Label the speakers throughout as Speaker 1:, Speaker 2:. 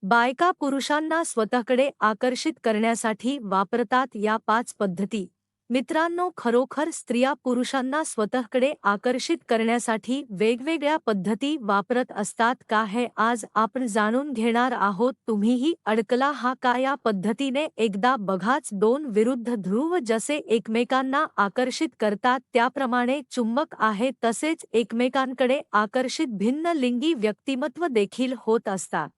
Speaker 1: बायका पुरुषांना स्वतःकडे आकर्षित करण्यासाठी वापरतात या 5 पद्धती. मित्रांनो, खरोखर स्त्रिया पुरुषांना स्वतःकडे आकर्षित करण्यासाठी वेगवेगळ्या पद्धती वापरत असतात का, हे आज आपण जाणून घेणार आहोत. तुम्हीही अडकला हा का या पद्धतीने? एकदा बघाच, 2 विरुद्ध ध्रुव जसे एकमेकांना आकर्षित करतात त्याप्रमाणे चुंबक आहे, तसेच एकमेकांकडे आकर्षित भिन्न लिंगी व्यक्तिमत्व देखील होत असतात.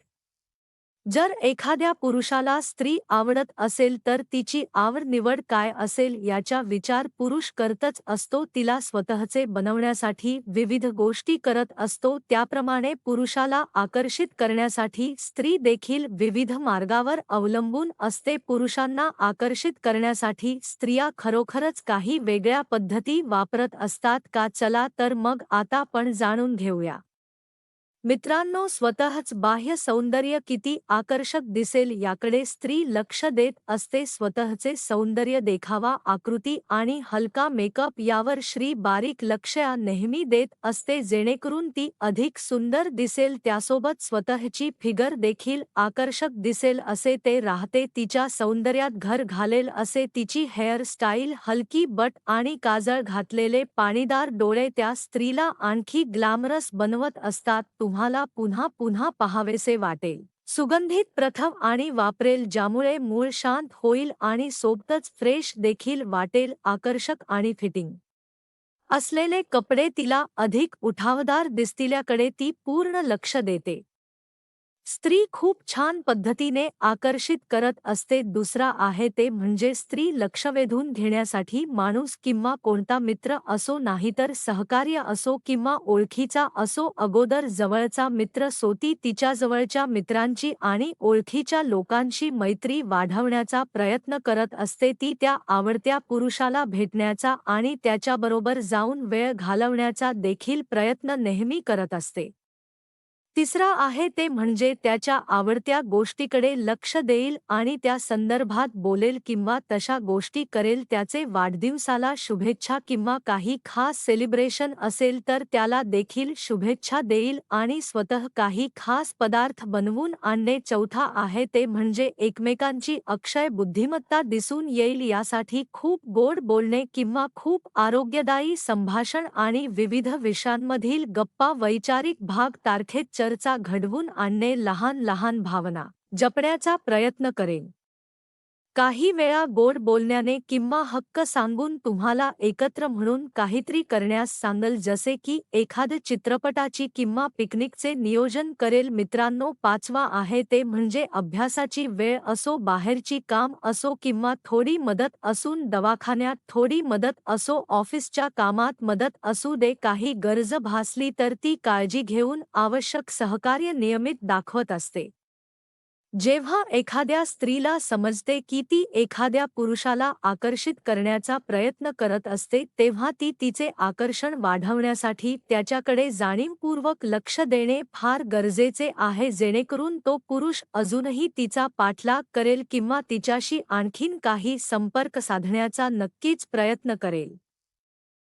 Speaker 1: जर एखाद्या पुरुषाला स्त्री आवडत असेल तर तिची आवड निवड काय असेल याचा विचार पुरुष करतच असतो. तिला स्वतःचे बनवण्यासाठी विविध गोष्टी करत असतो. त्याप्रमाणे पुरुषाला आकर्षित करण्यासाठी स्त्री देखील विविध मार्गावर अवलंबून असते. पुरुषांना आकर्षित करण्यासाठी स्त्रिया खरोखरच काही वेगळ्या पद्धती वापरत असतात का? चला तर मग आता आपण जाणून घेऊया. मित्रांनो, स्वतःच बाह्य सौंदर्य किती आकर्षक दिसेल याकडे स्त्री लक्ष देत असते. स्वतःचे सौंदर्य, देखावा, आकृती आणि हलका मेकअप यावर स्त्री बारीक लक्ष नेहमी देत असते, जेणेकरून ती अधिक सुंदर दिसेल. त्यासोबत स्वतःची फिगर देखील आकर्षक दिसेल असे ते राहते. तिच्या सौंदर्यात भर घालेल असे तिची हेअर स्टाईल, हलकी बट आणि काजळ घातलेले पाणीदार डोळे त्या स्त्रीला आणखी ग्लॅमरस बनवत असतात. तुम्हाला पुन्हा पुन्हा पाहावेसे वाटेल. सुगंधित प्रथम आणि वापरेल, ज्यामुळे मूळ शांत होईल आणि सोबतच फ्रेश देखील वाटेल. आकर्षक आणि फिटिंग असलेले कपडे तिला अधिक उठावदार दिसतील्याकडे ती पूर्ण लक्ष देते. स्त्री खूप छान पद्धतीने आकर्षित करत असते. दुसरा आहे ते म्हणजे स्त्री लक्ष वेधून घेण्यासाठी माणूस किंवा कोणता मित्र असो, नाहीतर सहकार्य असो किंवा ओळखीचा असो, अगोदर जवळचा मित्र सोती तिच्याजवळच्या मित्रांची आणि ओळखीच्या लोकांशी मैत्री वाढवण्याचा प्रयत्न करत असते. ती त्या आवडत्या पुरुषाला भेटण्याचा आणि त्याच्याबरोबर जाऊन वेळ घालवण्याचा देखील प्रयत्न नेहमी करत असते. तिसरा आहे ते म्हणजे त्याच्या आवडत्या गोष्टीकडे लक्ष देईल आणि त्या संदर्भात बोलेल किंवा तशा गोष्टी करेल. त्याचे वाढदिवसाला शुभेच्छा किंवा काही खास सेलिब्रेशन असेल तर त्याला देखील शुभेच्छा देईल आणि स्वतः काही खास पदार्थ बनवून आणणे. चौथा आहे ते म्हणजे एकमेकांची अक्षय बुद्धिमत्ता दिसून येईल, यासाठी खूप गोड बोलणे किंवा खूप आरोग्यदायी संभाषण आणि विविध विषयांमधील गप्पा, वैचारिक भाग, तारखेत चर्चा घडवून आणणे. लहान लहान भावना जपण्याचा प्रयत्न करेल. काही वेळा गोड बोलण्याने किंवा हक्क सांगून तुम्हाला एकत्र म्हणून काहीतरी करण्यास सांगेल, जसे की एखाद्या चित्रपटाची किंवा पिकनिकचे नियोजन करेल. मित्रांनो, पाचवा आहे ते म्हणजे अभ्यासाची वेळ असो, बाहेरची काम असो किंवा थोडी मदत असून, दवाखान्यात थोडी मदत असो, ऑफिसच्या कामात मदत असू दे, काही गरज भासली तर ती काळजी घेऊन आवश्यक सहकार्य नियमित दाखवत असते. जेव्हा एखाद्या स्त्रीला समजते की ती एखाद्या पुरुषाला आकर्षित करण्याचा प्रयत्न करत असते, तेव्हा ती तिचे आकर्षण वाढवण्यासाठी त्याच्याकडे जाणीवपूर्वक लक्ष देणे फार गरजेचे आहे, जेणेकरून तो पुरुष अजूनही तिचा पाठलाग करेल किंवा तिच्याशी आणखीन काही संपर्क साधण्याचा नक्कीच प्रयत्न करेल.